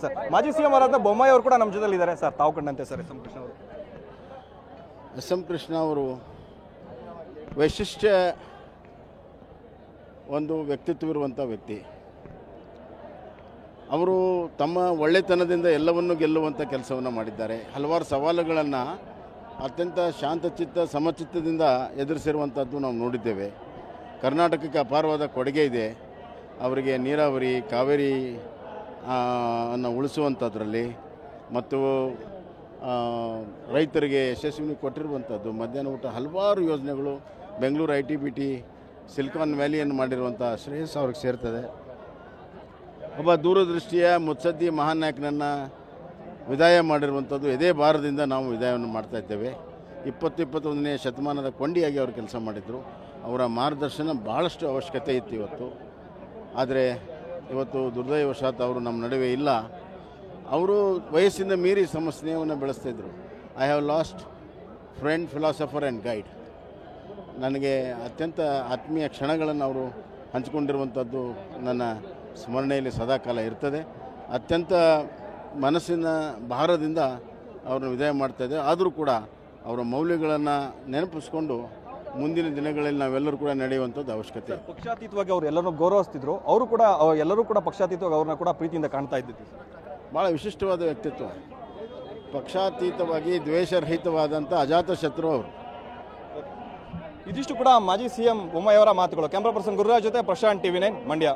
Sir ಮಾಜಿ CM ಅವರಾದ Bommai ಅವರು ಕೂಡ ನಮ್ಮ ಜೊತೆಲಿ ಇದ್ದಾರೆ ಸರ್. ತಾವು ಕಂಡಂತೆ ಸರ್ ಎಸ್ ಎಂ ಕೃಷ್ಣ ಅವರು ವೈಶಿಷ್ಟ್ಯ ಒಂದು ವ್ಯಕ್ತಿತ್ವವಿರುವಂಥ ವ್ಯಕ್ತಿ. ಅವರು ತಮ್ಮ ಒಳ್ಳೆತನದಿಂದ ಎಲ್ಲವನ್ನೂ ಗೆಲ್ಲುವಂಥ ಕೆಲಸವನ್ನು ಮಾಡಿದ್ದಾರೆ. ಹಲವಾರು ಸವಾಲುಗಳನ್ನು ಅತ್ಯಂತ ಶಾಂತಚಿತ್ತ ಸಮಚಿತ್ತದಿಂದ ಎದುರಿಸಿರುವಂಥದ್ದು ನಾವು ನೋಡಿದ್ದೇವೆ. ಕರ್ನಾಟಕಕ್ಕೆ ಅಪಾರವಾದ ಕೊಡುಗೆ ಇದೆ. ಅವರಿಗೆ ನೀರಾವರಿ, ಕಾವೇರಿ ಅನ್ನು ಉಳಿಸುವಂಥದ್ರಲ್ಲಿ ಮತ್ತು ರೈತರಿಗೆ ಯಶಸ್ವಿನಿ ಕೊಟ್ಟಿರುವಂಥದ್ದು, ಮಧ್ಯಾಹ್ನ ಊಟ, ಹಲವಾರು ಯೋಜನೆಗಳು, ಬೆಂಗಳೂರು ITBT ಸಿಲಿಕಾನ್ ವ್ಯಾಲಿಯನ್ನು ಮಾಡಿರುವಂಥ ಶ್ರೇಯಸ್ ಅವ್ರಿಗೆ ಸೇರ್ತದೆ. ಒಬ್ಬ ದೂರದೃಷ್ಟಿಯ ಮುತ್ಸದ್ದಿ ಮಹಾನ್ ನಾಯಕನನ್ನು ವಿದಾಯ ಮಾಡಿರುವಂಥದ್ದು ಇದೇ ಭಾರದಿಂದ ನಾವು ವಿದಾಯವನ್ನು ಮಾಡ್ತಾಯಿದ್ದೇವೆ. 21ನೇ ಶತಮಾನದ ಕೊಂಡಿಯಾಗಿ ಅವರು ಕೆಲಸ ಮಾಡಿದರು. ಅವರ ಮಾರ್ಗದರ್ಶನ ಭಾಳಷ್ಟು ಅವಶ್ಯಕತೆ ಇತ್ತು ಇವತ್ತು. ಆದರೆ ಇವತ್ತು ದುರ್ದೈವಶಾತ್ ಅವರು ನಮ್ಮ ನಡುವೆ ಇಲ್ಲ. ಅವರು ವಯಸ್ಸಿಂದ ಮೀರಿ ಸ್ನೇಹವನ್ನು ಬೆಳೆಸ್ತಾಯಿದ್ರು. I have lost friend, philosopher and guide. ನನಗೆ ಅತ್ಯಂತ ಆತ್ಮೀಯ ಕ್ಷಣಗಳನ್ನು ಅವರು ಹಂಚಿಕೊಂಡಿರುವಂಥದ್ದು ನನ್ನ ಸ್ಮರಣೆಯಲ್ಲಿ ಸದಾಕಾಲ ಇರ್ತದೆ. ಅತ್ಯಂತ ಮನಸ್ಸಿನ ಭಾರದಿಂದ ಅವ್ರನ್ನ ವಿದಾಯ ಮಾಡ್ತಾಯಿದ್ದೆ. ಆದರೂ ಕೂಡ ಅವರ ಮೌಲ್ಯಗಳನ್ನು ನೆನಪಿಸ್ಕೊಂಡು ಮುಂದಿನ ದಿನಗಳಲ್ಲಿ ನಾವೆಲ್ಲರೂ ಕೂಡ ನಡೆಯುವಂಥದ್ದು ಅವಶ್ಯಕತೆ. ಪಕ್ಷಾತೀತವಾಗಿ ಅವರು ಎಲ್ಲರೂ ಗೌರವಿಸ್ತಿದ್ರು. ಅವರು ಕೂಡ ಎಲ್ಲರೂ ಕೂಡ ಪಕ್ಷಾತೀತವಾಗಿ ಅವ್ರನ್ನ ಕೂಡ ಪ್ರೀತಿಯಿಂದ ಕಾಣ್ತಾ ಇದ್ದಿದ್ದು. ಭಾಳ ವಿಶಿಷ್ಟವಾದ ವ್ಯಕ್ತಿತ್ವ. ಪಕ್ಷಾತೀತವಾಗಿ ದ್ವೇಷರಹಿತವಾದಂಥ ಅಜಾತ ಶತ್ರು ಅವರು. ಇದಿಷ್ಟು ಕೂಡ ಮಾಜಿ ಸಿಎಂ ಬೊಮ್ಮಾಯಿ ಅವರ ಮಾತುಗಳು. ಕ್ಯಾಮ್ರಾ ಪರ್ಸನ್ ಗುರುರಾಜ್ ಜೊತೆ ಪ್ರಶಾಂತ್, TV9 ಮಂಡ್ಯ.